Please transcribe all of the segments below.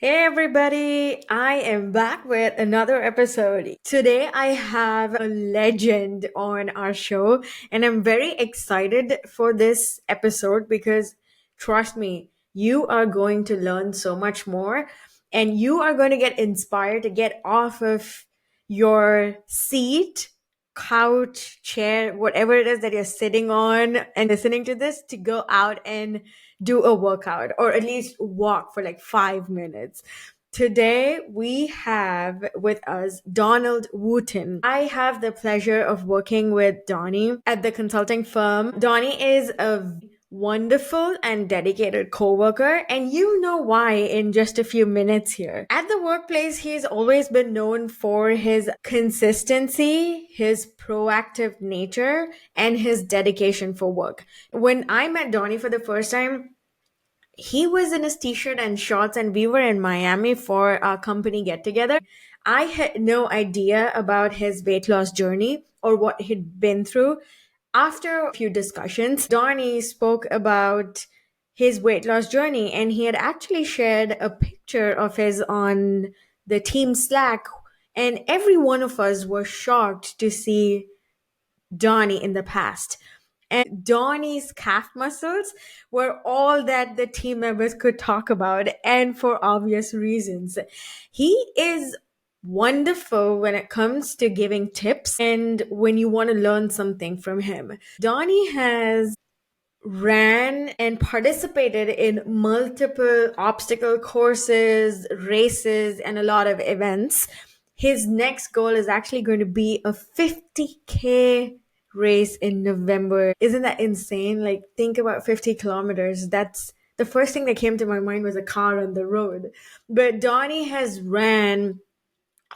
Hey everybody, I am back with another episode. Today I have a legend on our show, and I'm very excited for this episode because trust me, you are going to learn so much more and you are going to get inspired to get off of your seat, couch, chair, whatever it is that you're sitting on and listening to this to go out and do a workout or at least walk for like 5 minutes. Today we have with us Donald Wooten. I have the pleasure of working with Donnie at the consulting firm. Donnie is a wonderful and dedicated coworker, and you know why in just a few minutes here. At the workplace, he's always been known for his consistency, his proactive nature, and his dedication for work. When I met Donnie for the first time, he was in his t-shirt and shorts and we were in Miami for our company get together. I had no idea about his weight loss journey or what he'd been through. After a few discussions, Donnie spoke about his weight loss journey and he had actually shared a picture of his on the team Slack, and every one of us was shocked to see Donnie in the past. And Donnie's calf muscles were all that the team members could talk about, and for obvious reasons. He is wonderful when it comes to giving tips and when you want to learn something from him. Donnie has ran and participated in multiple obstacle courses, races, and a lot of events. His next goal is actually going to be a 50K race in November. Isn't that insane? Like, think about 50 kilometers. That's the first thing that came to my mind was a car on the road. But Donnie has ran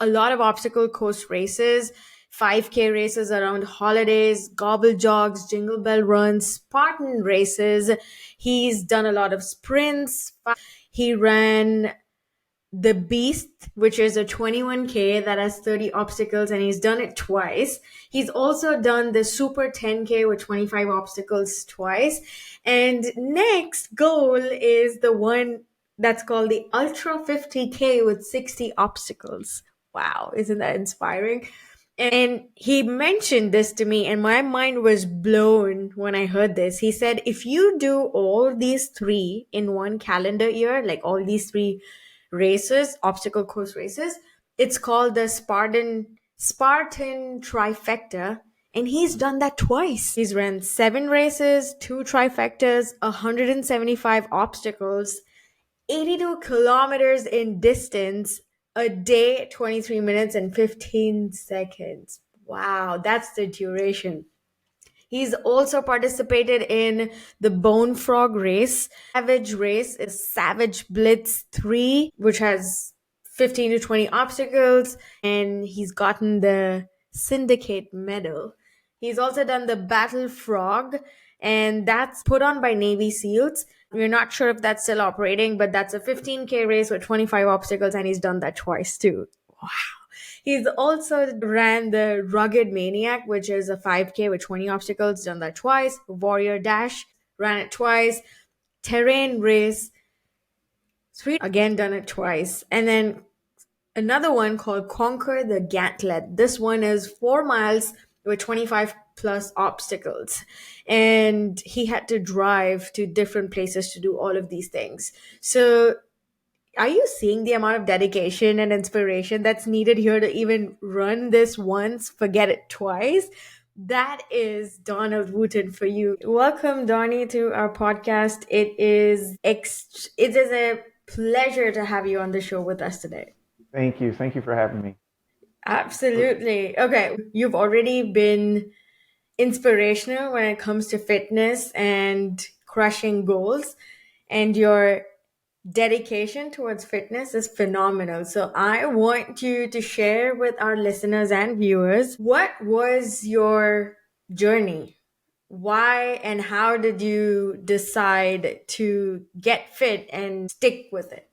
a lot of obstacle course races, 5K races around holidays, gobble jogs, jingle bell runs, Spartan races. He's done a lot of sprints. He ran the Beast, which is a 21K that has 30 obstacles, and he's done it twice. He's also done the Super 10K with 25 obstacles twice. And next goal is the one that's called the Ultra 50K with 60 obstacles. Wow, isn't that inspiring? And he mentioned this to me, and my mind was blown when I heard this. He said, if you do all these three in one calendar year, like all these three races, obstacle course races, it's called the Spartan Trifecta. And he's done that twice. He's ran 7 races, 2 trifectas, 175 obstacles, 82 kilometers in distance, a day, 23 minutes and 15 seconds. Wow, that's the duration. He's also participated in the Bone Frog race. Savage race is Savage Blitz 3, which has 15 to 20 obstacles, and he's gotten the Syndicate medal. He's also done the Battle Frog, and that's put on by Navy SEALs. We're not sure if that's still operating, but that's a 15K race with 25 obstacles, and he's done that twice too. Wow. He's also ran the Rugged Maniac, which is a 5K with 20 obstacles, done that twice. Warrior Dash, ran it twice. Terrain Race, three, again done it twice. And then another one called Conquer the Gantlet. This one is 4 miles with 25 plus obstacles. And he had to drive to different places to do all of these things. So are you seeing the amount of dedication and inspiration that's needed here to even run this once, forget it twice? That is Donald Wooten for you. Welcome, Donnie, to our podcast. It is a pleasure to have you on the show with us today. Thank you. Thank you for having me. Absolutely. Okay, you've already been inspirational when it comes to fitness and crushing goals, and your dedication towards fitness is phenomenal. So I want you to share with our listeners and viewers, what was your journey? Why and how did you decide to get fit and stick with it?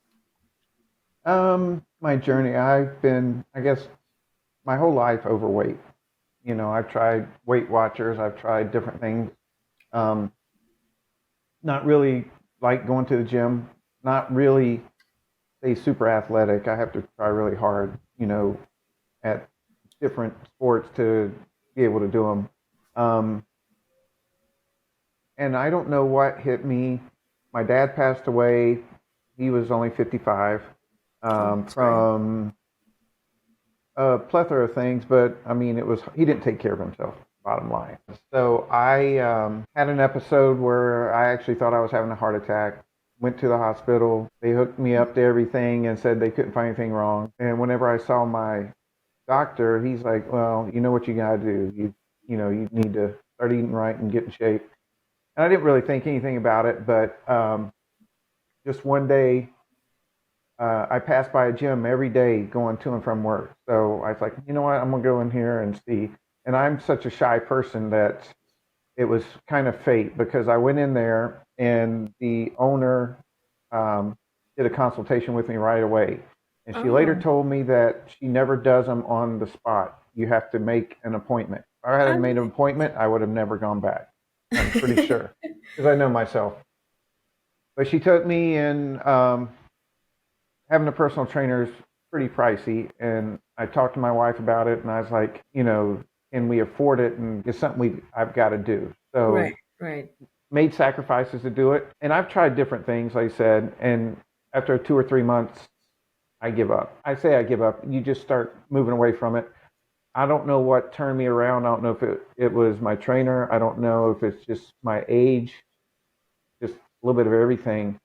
My journey, I've been, I guess, my whole life overweight. I've tried Weight Watchers, I've tried different things. Um, Not really like going to the gym, not really stay super athletic. I have to try really hard, at different sports to be able to do them. Um, and I don't know what hit me. My dad passed away. He was only 55 Oh, sorry. from a plethora of things, but I mean, he didn't take care of himself. Bottom line. So I had an episode where I actually thought I was having a heart attack. Went to the hospital. They hooked me up to everything and said they couldn't find anything wrong. And whenever I saw my doctor, he's like, "Well, you know what you got to do. You need to start eating right and get in shape." And I didn't really think anything about it, but just one day I pass by a gym every day going to and from work. So I was like, you know what, I'm gonna go in here and see. And I'm such a shy person that it was kind of fate because I went in there and the owner um, did a consultation with me right away. And she later Oh, told me that she never does them on the spot. You have to make an appointment. If I hadn't made an um, appointment, I would have never gone back. I'm pretty sure because I know myself. But she took me, and having a personal trainer is pretty pricey. And I talked to my wife about it, and I was like, can we afford it? And it's something I've got to do. right, So right. made sacrifices to do it. And I've tried different things, like I said. And after 2 or 3 months, I give up. I say I give up. You just start moving away from it. I don't know what turned me around. I don't know if it was my trainer. I don't know if it's just my age, just a little bit of everything.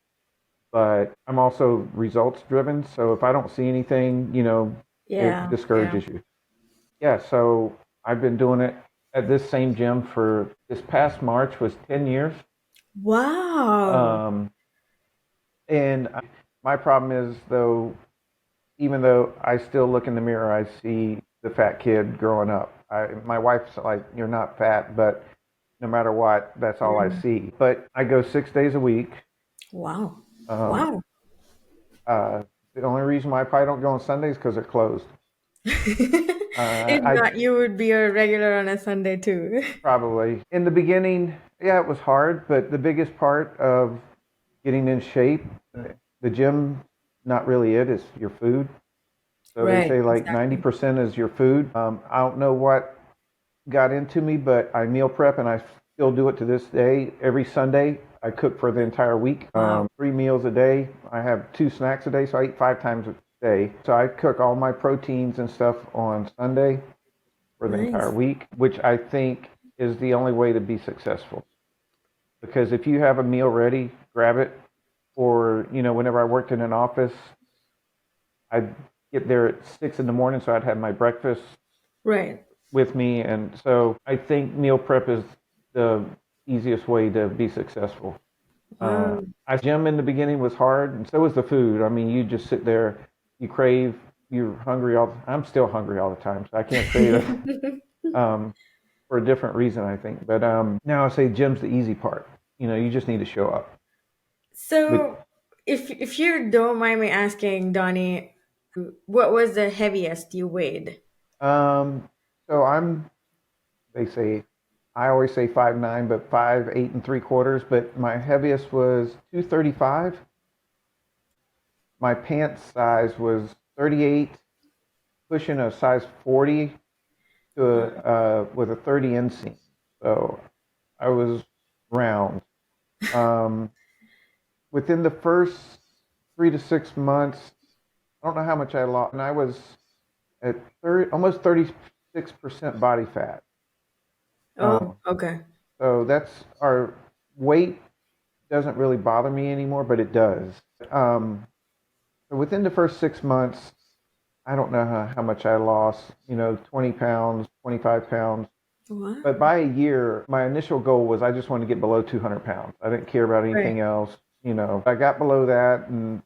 But I'm also results driven. So if I don't see anything, it Yeah, yeah. discourages you. Yeah. So I've been doing it at this same gym for this past March was 10 years. Wow. Um, and my problem is, though, even though I still look in the mirror, I see the fat kid growing up. My wife's like, "You're not fat," but no matter what, that's all I Mm. see. But I go 6 days a week. Wow. Um, Wow. uh, the only reason why I probably don't go on Sundays because they're closed. If I not, you would be a regular on a Sunday too. probably in the beginning, yeah, it was hard, but the biggest part of getting in shape, the gym, not really it, is your food. So they Right, say like exactly. 90% is your food. I don't know what got into me, but I meal prep and I still do it to this day. Every Sunday, I cook for the entire week. Wow. 3 meals a day. I have 2 snacks a day, so I eat 5 times a day. So I cook all my proteins and stuff on Sunday for the entire Nice. week, which I think is the only way to be successful. Because if you have a meal ready, grab it. Or, whenever I worked in an office, I'd get there at 6 in the morning, so I'd have my breakfast Right. with me. And so I think meal prep is the easiest way to be successful. Wow. Gym in the beginning was hard, and so was the food. I mean, you just sit there, you crave, you're hungry I'm still hungry all the time, so I can't say that for a different reason, I think. But now I say gym's the easy part. You just need to show up. With So, if you don't mind me asking, Donnie, what was the heaviest you weighed? um, so they say I always say 5'9", but 5'8 3/4. But my heaviest was 235. My pants size was 38, pushing a size 40 to with a 30 inseam. So I was round. Um, Within the first 3 to 6 months, I don't know how much I lost, and I was at 30, almost 36% body fat. Oh, Um, okay. so that's our weight doesn't really bother me anymore, but it does. Um, so within the first 6 months, I don't know how much I lost, 20 pounds, 25 pounds. What? But by a year, my initial goal was I just wanted to get below 200 pounds. I didn't care about Right. anything else. I got below that.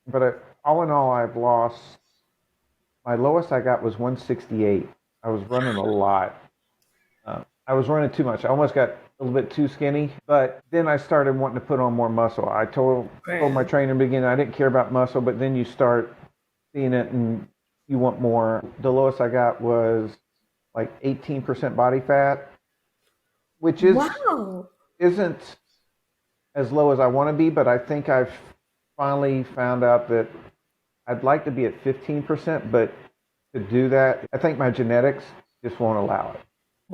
But all in all, I've lost, my lowest I got was 168. I was running a lot. I was running too much. I almost got a little bit too skinny. But then I started wanting to put on more muscle. I told my Right. trainer in the beginning I didn't care about muscle, but then you start seeing it and you want more. The lowest I got was like 18% body fat, which Wow. isn't as low as I want to be, but I think I've finally found out that I'd like to be at 15%, but to do that, I think my genetics just won't allow it.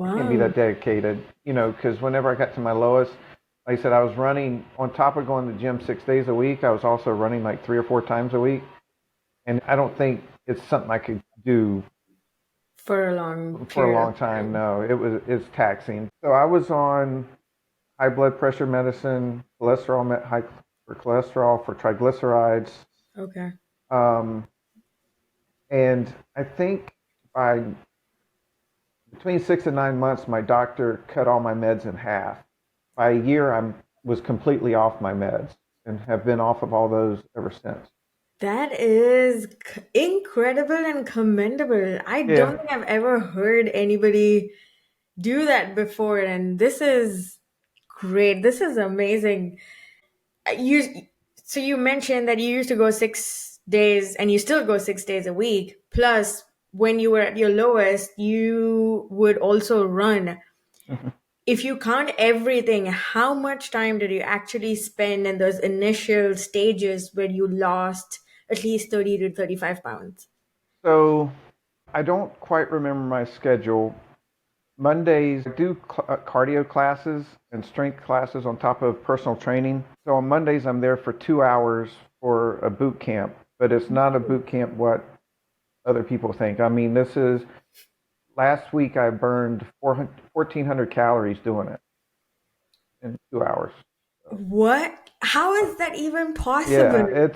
I can't be Wow. that dedicated, because whenever I got to my lowest, like I said, I was running on top of going to the gym 6 days a week. I was also running like 3 or 4 times a week. And I don't think it's something I could do For a long for a period of long time. time. No, it's taxing. So I was on high blood pressure medicine, high for cholesterol, for triglycerides. Okay. Um, and I think by between 6 and 9 months, my doctor cut all my meds in half. By a year, I was completely off my meds and have been off of all those ever since. That is incredible and commendable. I Yeah. don't think I've ever heard anybody do that before, and this is great. This is amazing. You so you mentioned that you used to go 6 days, and you still go 6 days a week. Plus, when you were at your lowest, you would also run. If you count everything, how much time did you actually spend in those initial stages where you lost at least 30 to 35 pounds? So I don't quite remember my schedule. Mondays, I do cardio classes and strength classes on top of personal training. So on Mondays, I'm there for 2 hours for a boot camp, but it's not a boot camp what other people think. I mean, this is last week I burned 1,400 calories doing it in 2 hours. So, What? How is that even possible? yeah,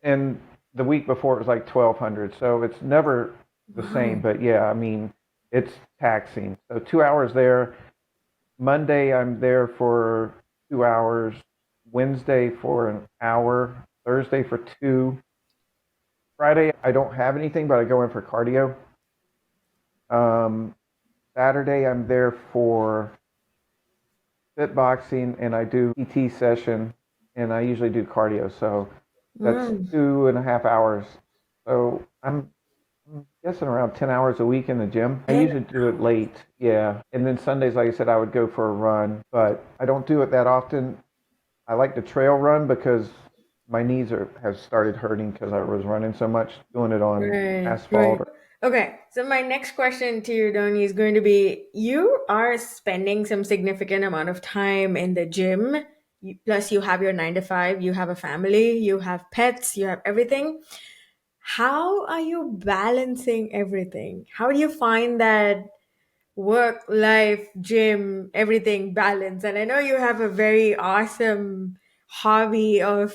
and the week before it was like 1,200. So it's never the same, Wow. but yeah, I mean, it's taxing. So 2 hours there. Monday, I'm there for 2 hours. Wednesday for an hour. Thursday for two. Friday, I don't have anything, but I go in for cardio. Um, Saturday, I'm there for fit boxing and I do PT session and I usually do cardio. So that's Wow. 2.5 hours. So I'm guessing around 10 hours a week in the gym. I 10 usually do it late. Yeah. And then Sundays, like I said, I would go for a run, but I don't do it that often. I like to trail run because my knees have started hurting because I was running so much, doing it on Right, right. asphalt. Okay, so my next question to you, Donnie, is going to be you are spending some significant amount of time in the gym. Plus, you have your 9 to 5, you have a family, you have pets, you have everything. How are you balancing everything? How do you find that work, life, gym, everything balance? And I know you have a very awesome hobby of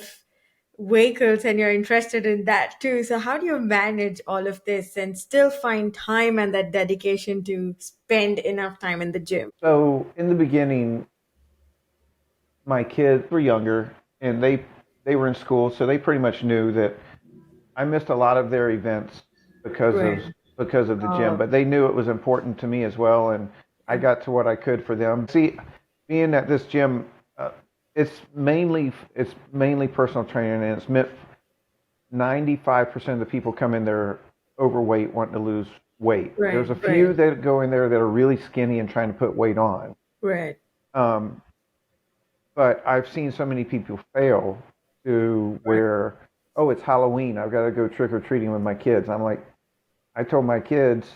vehicles and you're interested in that too. So, how do you manage all of this and still find time and that dedication to spend enough time in the gym? So in the beginning, my kids were younger and they were in school, so they pretty much knew that I missed a lot of their events because of Right. because of the gym, Oh, but they knew it was important to me as well, and I yeah. got to what I could for them. See, being at this gym, it's mainly personal training, and it's meant 95% of the people come in there overweight, wanting to lose weight. Right, There's a few right, that go in there that are really skinny and trying to put weight on. right, Um, but I've seen so many people fail to right, where, oh, it's Halloween. I've got to go trick or treating with my kids. I'm like, I told my kids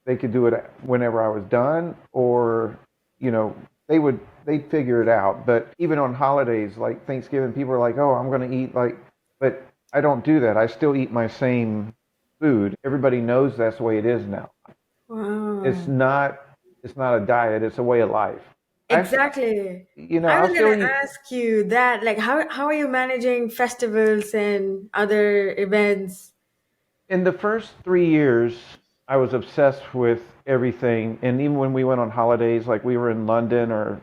they could do it whenever I was done, or, you know, they'd figure it out. But even on holidays like Thanksgiving, people are like, oh, I'm going to eat like, but I don't do that. I still eat my same food. Everybody knows that's the way it is now. It's wow. not, it's not a diet. It's a way of life. I, Exactly. I I'll was still gonna eat. ask you that, like, how are you managing festivals and other events? In the first 3 years, I was obsessed with everything. And even when we went on holidays, like we were in London or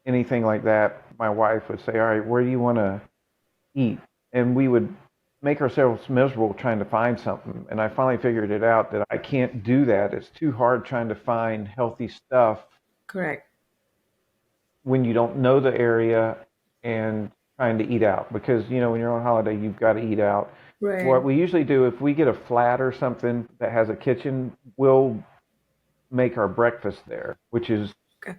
anything like that, my wife would say, all right, where do you want to eat? And we would make ourselves miserable trying to find something. And I finally figured it out that I can't do that. It's too hard trying to find healthy stuff Correct. when you don't know the area and trying to eat out because when you're on holiday you've got to eat out. What Right. we usually do if we get a flat or something that has a kitchen, we'll make our breakfast there, which is Okay.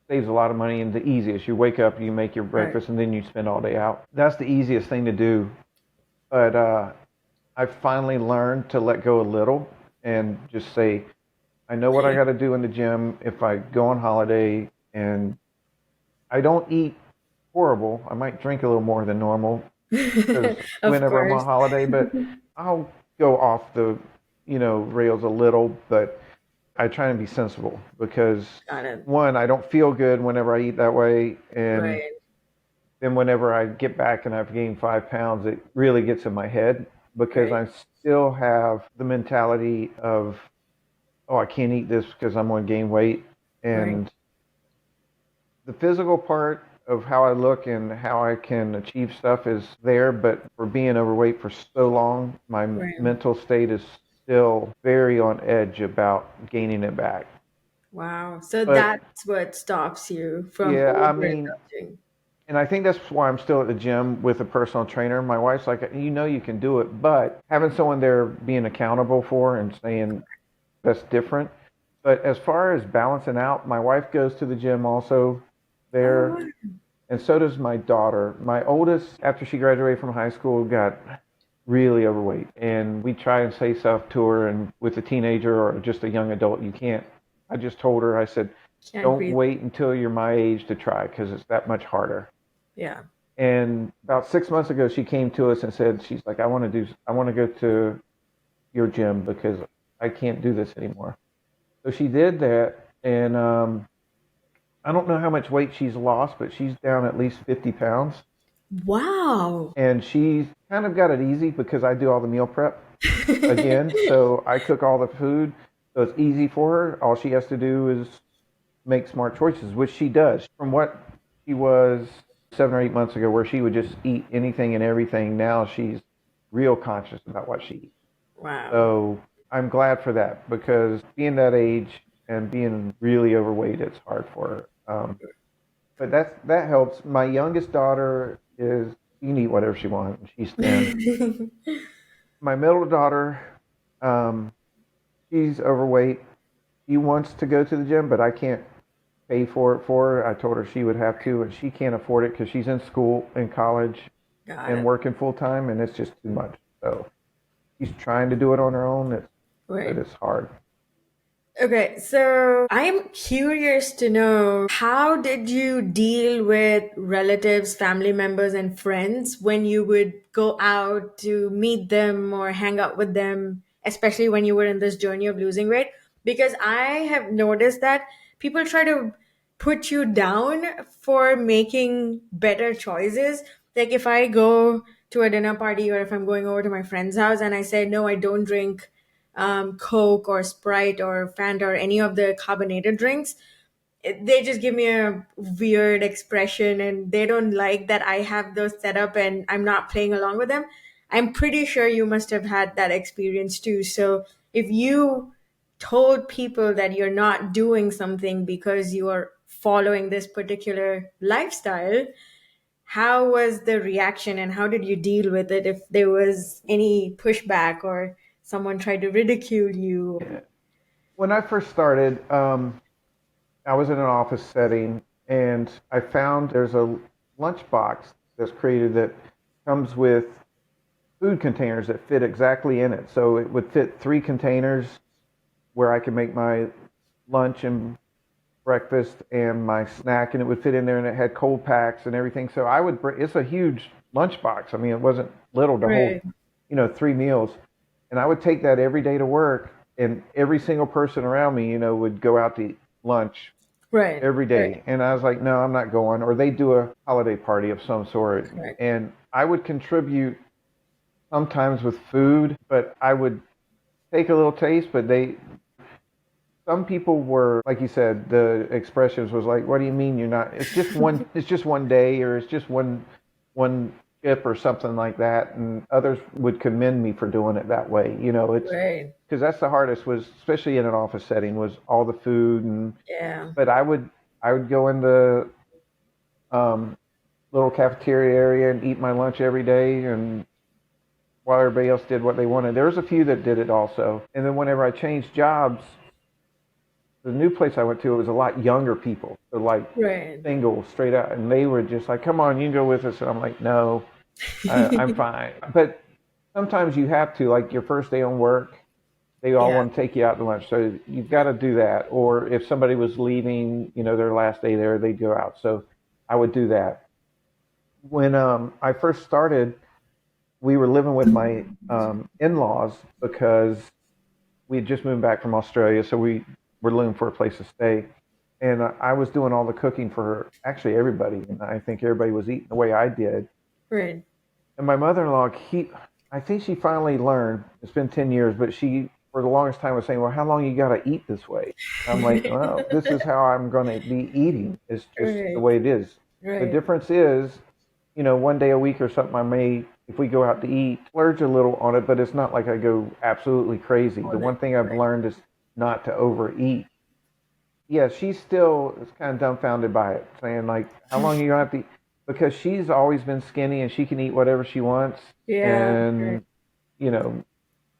saves a lot of money and the easiest. You wake up, you make your Right. breakfast, and then you spend all day out. That's the easiest thing to do. But I finally learned to let go a little and just say, I know what I got to do in the gym if I go on holiday, and I don't eat horrible. I might drink a little more than normal because Of whenever I'm on course. holiday, but I'll go off the, rails a little, but I try and be sensible because Got it. one, I don't feel good whenever I eat that way, and Right. then whenever I get back and I've gained 5 pounds, it really gets in my head because Right. I still have the mentality of, oh, I can't eat this because I'm going to gain weight. Right. And the physical part of how I look and how I can achieve stuff is there, but for being overweight for so long, my Right. mental state is still very on edge about gaining it back. Wow. So But that's what stops you from yeah, I mean, overindulging. and I think that's why I'm still at the gym with a personal trainer. My wife's like, you can do it, but having someone there being accountable for and saying that's different. But as far as balancing out, my wife goes to the gym also Oh, there, wow. and so does my daughter. My oldest, after she graduated from high school, got really overweight, and we try and say stuff to her. And with a teenager or just a young adult, you can't. I just told her, I said, Can't don't breathe. wait until you're my age to try because it's that much harder. Yeah. And about 6 months ago, she came to us and said, she's like, I want to go to your gym because I can't do this anymore. So she did that, and I don't know how much weight she's lost, but she's down at least 50 pounds. Wow. And she's kind of got it easy because I do all the meal prep again. So I cook all the food. So it's easy for her. All she has to do is make smart choices, which she does. From what she was 7 or 8 months ago, where she would just eat anything and everything, now she's real conscious about what she eats. Wow. So I'm glad for that because being that age and being really overweight, it's hard for her. But that helps. My youngest daughter is she can eat whatever she wants. She's thin. My middle daughter, um, she's overweight. She wants to go to the gym, but I can't pay for it for her. I told her she would have to, and she can't afford it because she's in school, in college, Got and it. working full time, and it's just too much. So she's trying to do it on her own. But Right. it's hard. Okay, so I'm curious to know how did you deal with relatives, family members, and friends when you would go out to meet them or hang out with them, especially when you were in this journey of losing weight? Because I have noticed that people try to put you down for making better choices. Like if I go to a dinner party or if I'm going over to my friend's house and I say, no, I don't drink Coke or Sprite or Fanta or any of the carbonated drinks, they just give me a weird expression and they don't like that I have those set up and I'm not playing along with them. I'm pretty sure you must have had that experience too. So if you told people that you're not doing something because you are following this particular lifestyle, how was the reaction and how did you deal with it if there was any pushback or someone tried to ridicule you? Yeah. When I first started, I was in an office setting, and I found there's a lunchbox that's created that comes with food containers that fit exactly in it. So it would fit 3 containers where I could make my lunch and breakfast and my snack, and it would fit in there, and it had cold packs and everything. So I would bring. It's a huge lunchbox. I mean, it wasn't little to hold, Right, 3 meals, and I would take that every day to work, and every single person around me, would go out to eat lunch right, every right, day. And I was like, no, I'm not going. Or they do a holiday party of some sort. correct. And I would contribute sometimes with food, but I would take a little taste. But some people were, like you said, the expressions was like, what do you mean you're not? It's just one day, or it's just one chip or something like that. And others would commend me for doing it that way. It's Right. because that's the hardest was, especially in an office setting, was all the food. And Yeah. but I would go in the um, little cafeteria area and eat my lunch every day, and while everybody else did what they wanted. There was a few that did it also. And then whenever I changed jobs, the new place I went to, it was a lot younger people. So like Right. single, straight out, and they were just like, "Come on, you can go with us." And I'm like, "No, I'm fine." But sometimes you have to, like your first day on work, they all Yeah. want to take you out to lunch. So you've got to do that. Or if somebody was leaving, their last day there, they'd go out. So I would do that. When I first started, we were living with my in-laws because we had just moved back from Australia. So we were looking for a place to stay. And I was doing all the cooking for actually everybody. And I think everybody was eating the way I did. Right. And my mother-in-law, I think she finally learned. It's been 10 years, but she, for the longest time, was saying, "Well, how long you got to eat this way?" I'm like, "Well, this is how I'm going to be eating. It's just the Right. way it is." The Right. difference is, one day a week or something, I may, if we go out to eat, splurge a little on it, but it's not like I go absolutely crazy. The On it. one thing I've Right. learned is not to overeat. Yeah, she still is kind of dumbfounded by it, saying like, "How long are you gonna have to eat?" Because she's always been skinny and she can eat whatever she wants, Yeah. Right. and you know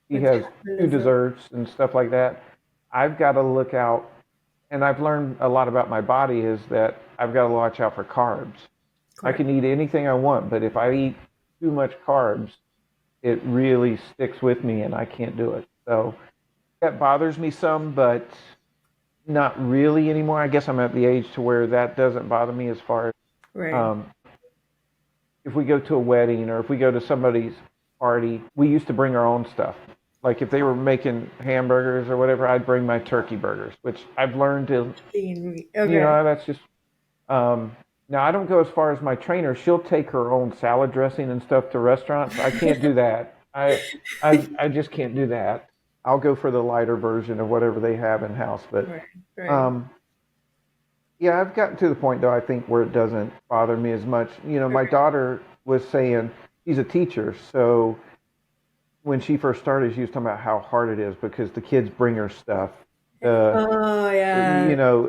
she has two Metabolism. desserts and stuff like that. I've got to look out, and I've learned a lot about my body is that I've got to watch out for carbs. I Correct. can eat anything I want, but if I eat too much carbs, it really sticks with me, and I can't do it. So that bothers me some, but not really anymore. I guess I'm at the age to where that doesn't bother me as far as Right. um, if we go to a wedding or if we go to somebody's party. We used to bring our own stuff. Like if they were making hamburgers or whatever, I'd bring my turkey burgers, which I've learned to, Lean meat. Okay. that's just. Um, Now I don't go as far as my trainer. She'll take her own salad dressing and stuff to restaurants. I can't do that. I just can't do that. I'll go for the lighter version of whatever they have in house, but Right. Right. um, yeah, I've gotten to the point though, I think, where it doesn't bother me as much. My Okay. daughter was saying she's a teacher, so when she first started, she was talking about how hard it is because the kids bring her stuff. The Oh yeah.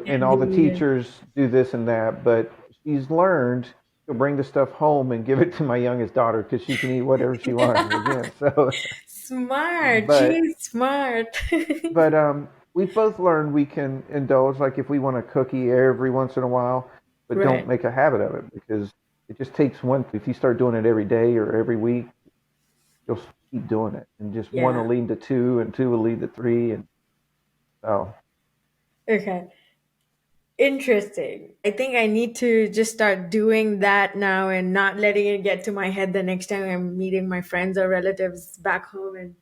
and all the Candy. teachers do this and that, but she's learned to bring the stuff home and give it to my youngest daughter because she can eat whatever she wants again. So, Smart. but She's smart. we've both learned we can indulge, like if we want a cookie every once in a while, but don't Right. make a habit of it because it just takes one. If you start doing it every day or every week, you'll keep doing it, and just one will Yeah. lead to two, and two will lead to three, and so Okay. Interesting. I think I need to just start doing that now and not letting it get to my head the next time I'm meeting my friends or relatives back home and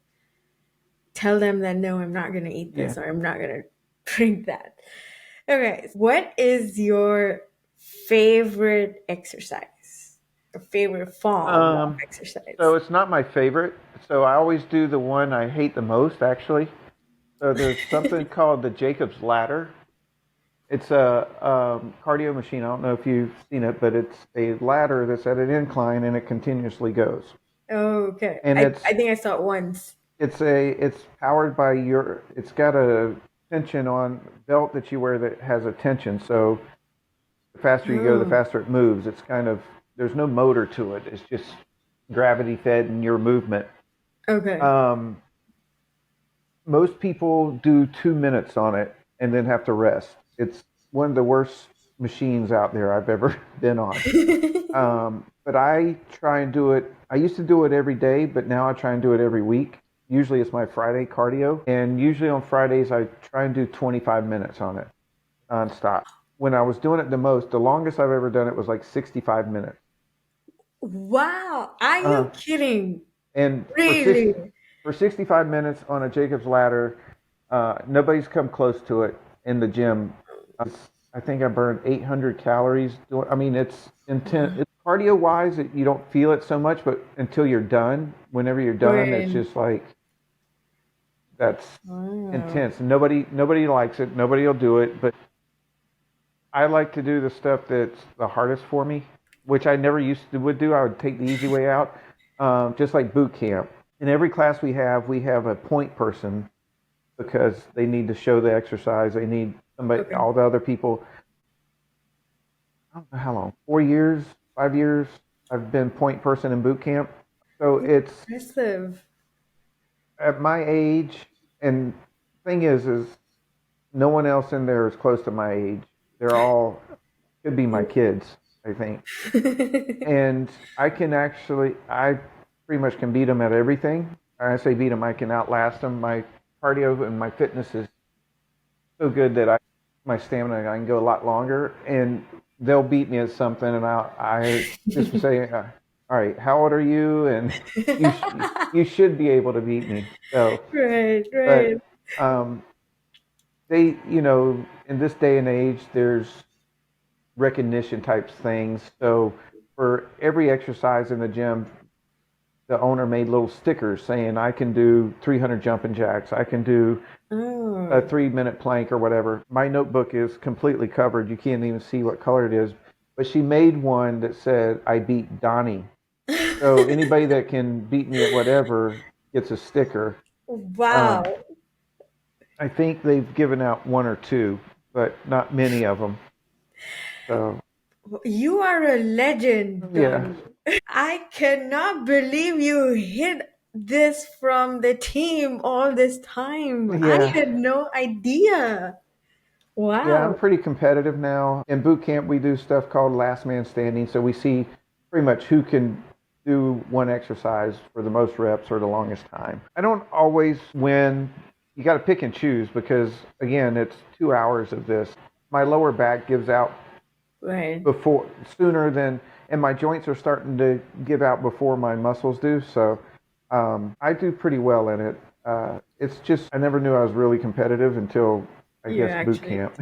tell them that no, I'm not going to eat yeah. this or I'm not going to drink that. Okay. What is your favorite exercise? Your favorite form of Um, so exercise? it's not my favorite. So I always do the one I hate the most, actually. So there's something called the Jacob's Ladder. It's a cardio machine. I don't know if you've seen it, but it's a ladder that's at an incline and it continuously goes. Oh, okay. And I think I saw it once. it's powered by it's got a tension on belt that you wear that has a tension. So the faster you go, the Oh, faster it moves. It's kind of there's no motor to it. It's just gravity fed and your movement. okay. Um, Most people do 2 minutes on it and then have to rest. It's one of the worst machines out there I've ever been on. But I try and do it. I used to do it every day, but now I try and do it every week. Usually it's my Friday cardio, and usually on Fridays I try and do 25 minutes on it nonstop. When I was doing it the most, the longest I've ever done it was like 65 minutes. Wow. Are Uh, you kidding? and Really? for 65 minutes on a Jacob's ladder, nobody's come close to it in the gym. I think I burned 800 calories. I mean, it's intense. It's cardio wise, you don't feel it so much, but until you're done, whenever you're done, it's Right. just like that's Wow. intense. Nobody likes it. Nobody will do it, but I like to do the stuff that's the hardest for me, which I never used to would do. I would take the easy way out, just like boot camp. In every class we have a point person because they need to show the exercise. They need somebody, Okay. all the other people. I don't know how long, 4 years, 5 years. I've been point person in boot camp. So it's Impressive. at my age, and thing is no one else in there is close to my age. They're all could be my kids, I think. And I can actually, I pretty much can beat them at everything. I say beat them, I can outlast them. My cardio and my fitness is so good that my stamina, I can go a lot longer, and they'll beat me at something, and I just say, all right, how old are you? And you should be able to beat me. So, Right, right. but um, they, in this day and age, there's recognition types things. So for every exercise in the gym, the owner made little stickers saying, I can do 300 jumping jacks. I can do a Oh. 3 minute plank or whatever. My notebook is completely covered. You can't even see what color it is. But she made one that said, I beat Donnie. So anybody that can beat me at whatever gets a sticker. Wow. Um, I think they've given out one or two, but not many of them. So, You are a legend, yeah, Donnie. I cannot believe you hid this from the team all this time. I yeah. had no idea. Yeah, I'm Wow. pretty competitive now. In boot camp, we do stuff called last man standing. So we see pretty much who can do one exercise for the most reps or the longest time. I don't always win. You got to pick and choose because, again, it's 2 hours of this. My lower back gives out Right. before sooner than, and my joints are starting to give out before my muscles do. So I do pretty well in it. It's just I never knew I was really competitive until I You guess boot actually camp.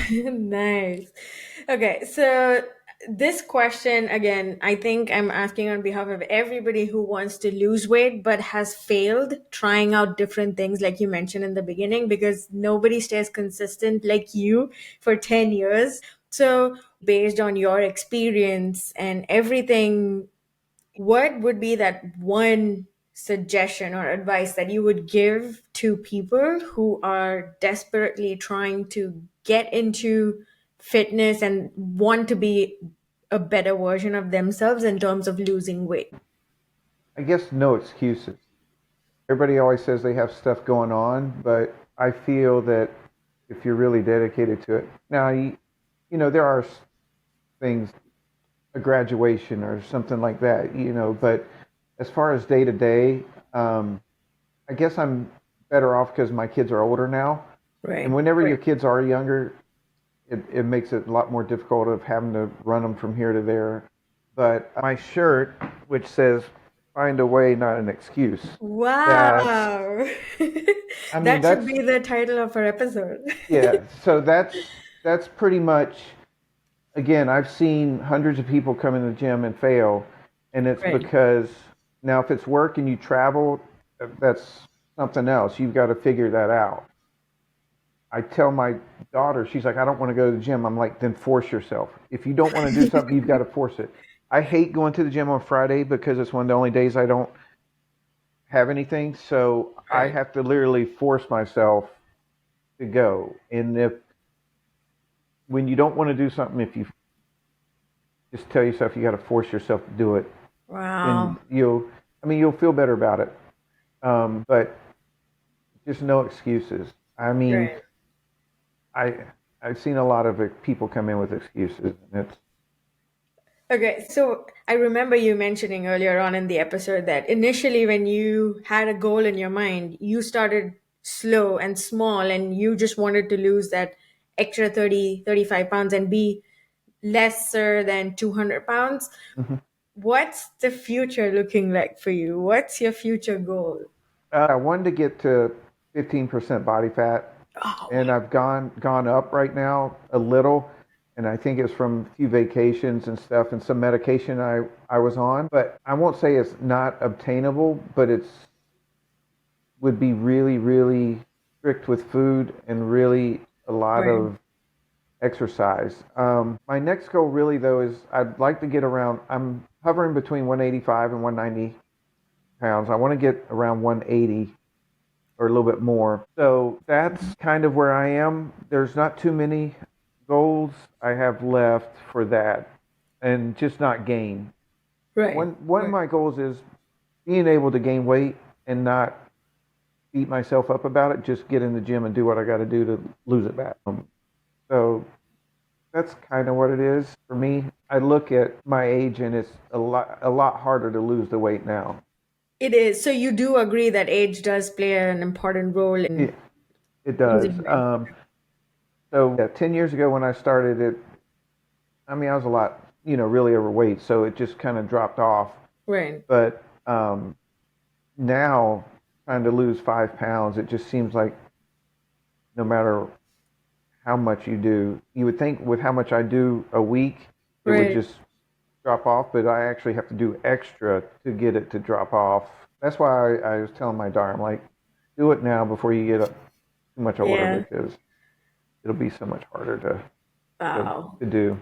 did. Nice. Okay, so this question again, I think I'm asking on behalf of everybody who wants to lose weight but has failed trying out different things, like you mentioned in the beginning, because nobody stays consistent like you for 10 years. So, based on your experience and everything, what would be that one suggestion or advice that you would give to people who are desperately trying to get into fitness and want to be a better version of themselves in terms of losing weight? I guess no excuses. Everybody always says they have stuff going on, but I feel that if you're really dedicated to it, now there are things, a graduation or something like that, but as far as day to day, I guess I'm better off because my kids are older now. And Right. whenever your Right. kids are younger, it makes it a lot more difficult of having to run them from here to there. But my shirt, which says "Find a way, not an excuse," that's, Wow. I mean, That should that's, be the title of our episode. yeah. So that's pretty much. Again, I've seen hundreds of people come in the gym and fail, and it's Right. because now if it's work and you travel, that's something else. You've got to figure that out. I tell my daughter, she's like, I don't want to go to the gym. I'm like, then force yourself. If you don't want to do something, you've got to force it. I hate going to the gym on Friday because it's one of the only days I don't have anything. So I Right. have to literally force myself to go. And if when you don't want to do something, if you just tell yourself you got to force yourself to do it, Wow. then you'll feel better about it. But just no excuses. I mean, Right. I I've seen a lot of people come in with excuses, and it's Okay, so I remember you mentioning earlier on in the episode that initially, when you had a goal in your mind, you started slow and small, and you just wanted to lose that extra 30, 35 pounds and be lesser than 200 pounds. Mhm. What's the future looking like for you? What's your future goal? I wanted to get to 15% body fat, Oh, and I've gone up right now a little, and I think it's from a few vacations and stuff and some medication I was on. But I won't say it's not obtainable, but it's would be really really strict with food and really a lot right, of exercise. My next goal really though is I'd like to get around. I'm hovering between 185 and 190 pounds. I want to get around 180 or a little bit more. So that's kind of where I am. There's not too many goals I have left for that, and just not gain. right, One of right. my goals is being able to gain weight and not beat myself up about it. Just get in the gym and do what I got to do to lose it back. So that's kind of what it is for me. I look at my age and it's a lot harder to lose the weight now. It is. So you do agree that age does play an important role in It, it does. losing weight. So yeah, 10 years ago when I started it, I mean, I was a lot, really overweight, so it just kind of dropped off. Right. But now, trying to lose 5 pounds, it just seems like no matter how much you do, you would think with how much I do a week, it would Right. just drop off, but I actually have to do extra to get it to drop off. That's why I was telling my daughter, I'm like, do it now before you get too much older Yeah. because it'll be so much harder to, Wow. to do.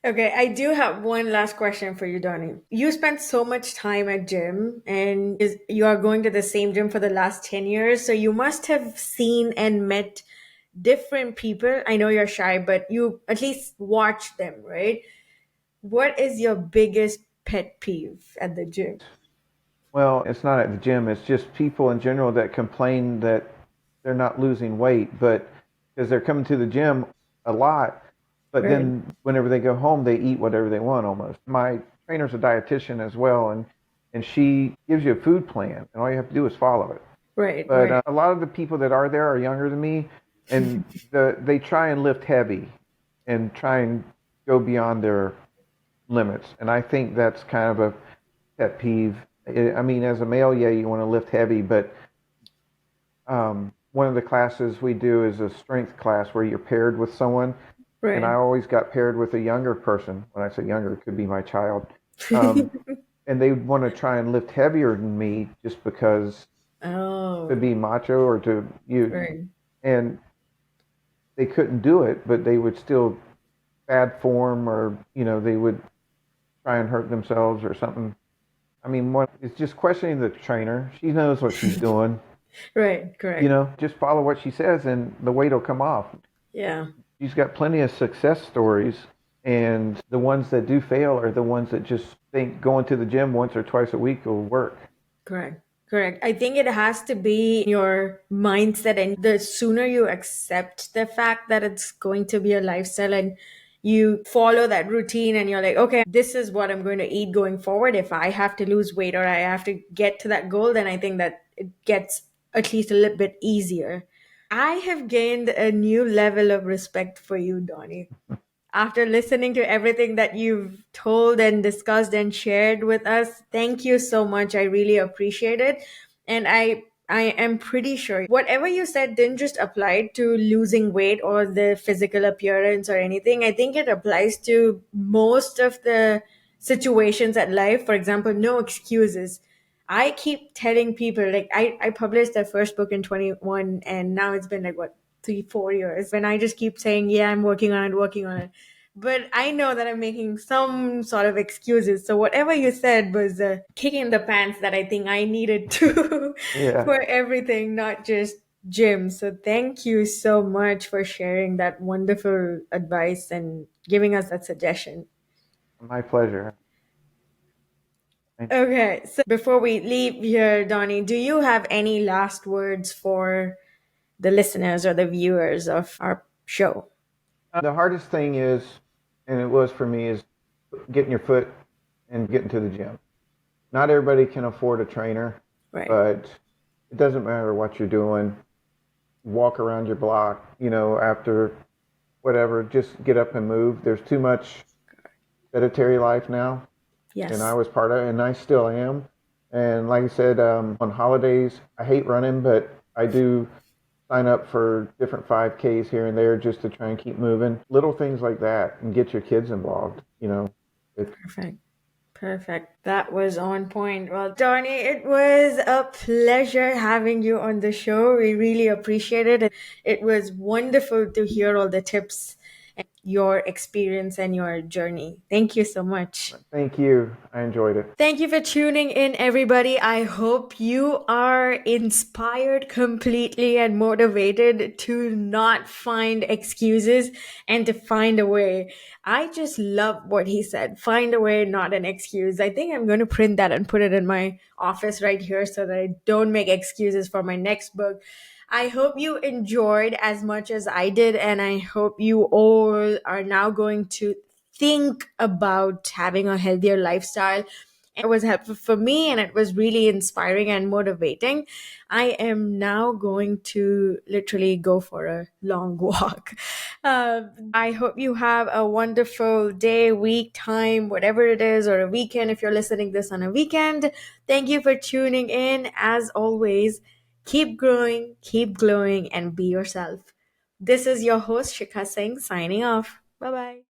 Okay, I do have one last question for you, Donnie. You spent so much time at gym and you are going to the same gym for the last 10 years, so you must have seen and met different people. I know you're shy, but you at least watch them, right? What is your biggest pet peeve at the gym? Well, it's not at the gym. It's just people in general that complain that they're not losing weight, but because they're coming to the gym a lot, but Right, then whenever they go home, they eat whatever they want almost. My trainer's a dietitian as well, and she gives you a food plan, and all you have to do is follow it. right, But right. a lot of the people that are there are younger than me, and they try and lift heavy and try and go beyond their limits, and I think that's kind of a pet peeve. I mean, as a male, yeah, you want to lift heavy, but one of the classes we do is a strength class where you're paired with someone, and I Right. always got paired with a younger person. When I say younger, it could be my child, um, and they would want to try and lift heavier than me just because to Oh, be macho or to you, right. and they couldn't do it, but they would still bad form or they would try and hurt themselves or something. I mean, one it's just questioning the trainer. She knows what she's doing. Right, correct. Just follow what she says and the weight will come off. Yeah. She's got plenty of success stories, and the ones that do fail are the ones that just think going to the gym once or twice a week will work. Correct. Correct. I think it has to be your mindset, and the sooner you accept the fact that it's going to be a lifestyle and you follow that routine and you're like, okay, this is what I'm going to eat going forward. If I have to lose weight or I have to get to that goal, then I think that it gets at least a little bit easier. I have gained a new level of respect for you, Donnie, after listening to everything that you've told and discussed and shared with us. Thank you so much. I really appreciate it. And I am pretty sure whatever you said didn't just apply to losing weight or the physical appearance or anything. I think it applies to most of the situations at life. For example, no excuses. I keep telling people, like, I published the first book in 21, and now it's been like what, 3 4 years, when I just keep saying, yeah, I'm working on it, but I know that I'm making some sort of excuses. So whatever you said was a kick in the pants that I think I needed to Yeah, for everything, not just gym. So thank you so much for sharing that wonderful advice and giving us that suggestion. my pleasure. Okay, so before we leave here, Donnie, do you have any last words for the listeners or the viewers of our show? The hardest thing is, and it was for me, is getting your foot and getting to the gym. Not everybody can afford a trainer, Right. but it doesn't matter what you're doing. Walk around your block, after whatever, just get up and move. There's too much sedentary life now, and I Yes. was part of it, and I still am. And like I said, on holidays, I hate running, but I do sign up for different 5Ks here and there just to try and keep moving. Little things like that, and get your kids involved. It, Perfect. Perfect. That was on point. Well, Donnie, it was a pleasure having you on the show. We really appreciate it. It was wonderful to hear all the tips and your experience and your journey. Thank you so much. thank you. I enjoyed it. Thank you for tuning in, everybody. I hope you are inspired completely and motivated to not find excuses and to find a way. I just love what he said. Find a way, not an excuse. I think I'm going to print that and put it in my office right here so that I don't make excuses for my next book. I hope you enjoyed as much as I did, and I hope you all are now going to think about having a healthier lifestyle. It was helpful for me and it was really inspiring and motivating. I am now going to literally go for a long walk. I hope you have a wonderful day, week, time, whatever it is, or a weekend if you're listening this on a weekend. Thank you for tuning in. As always, keep growing, keep glowing, and be yourself. This is your host, Shikha Singh, signing off. Bye bye.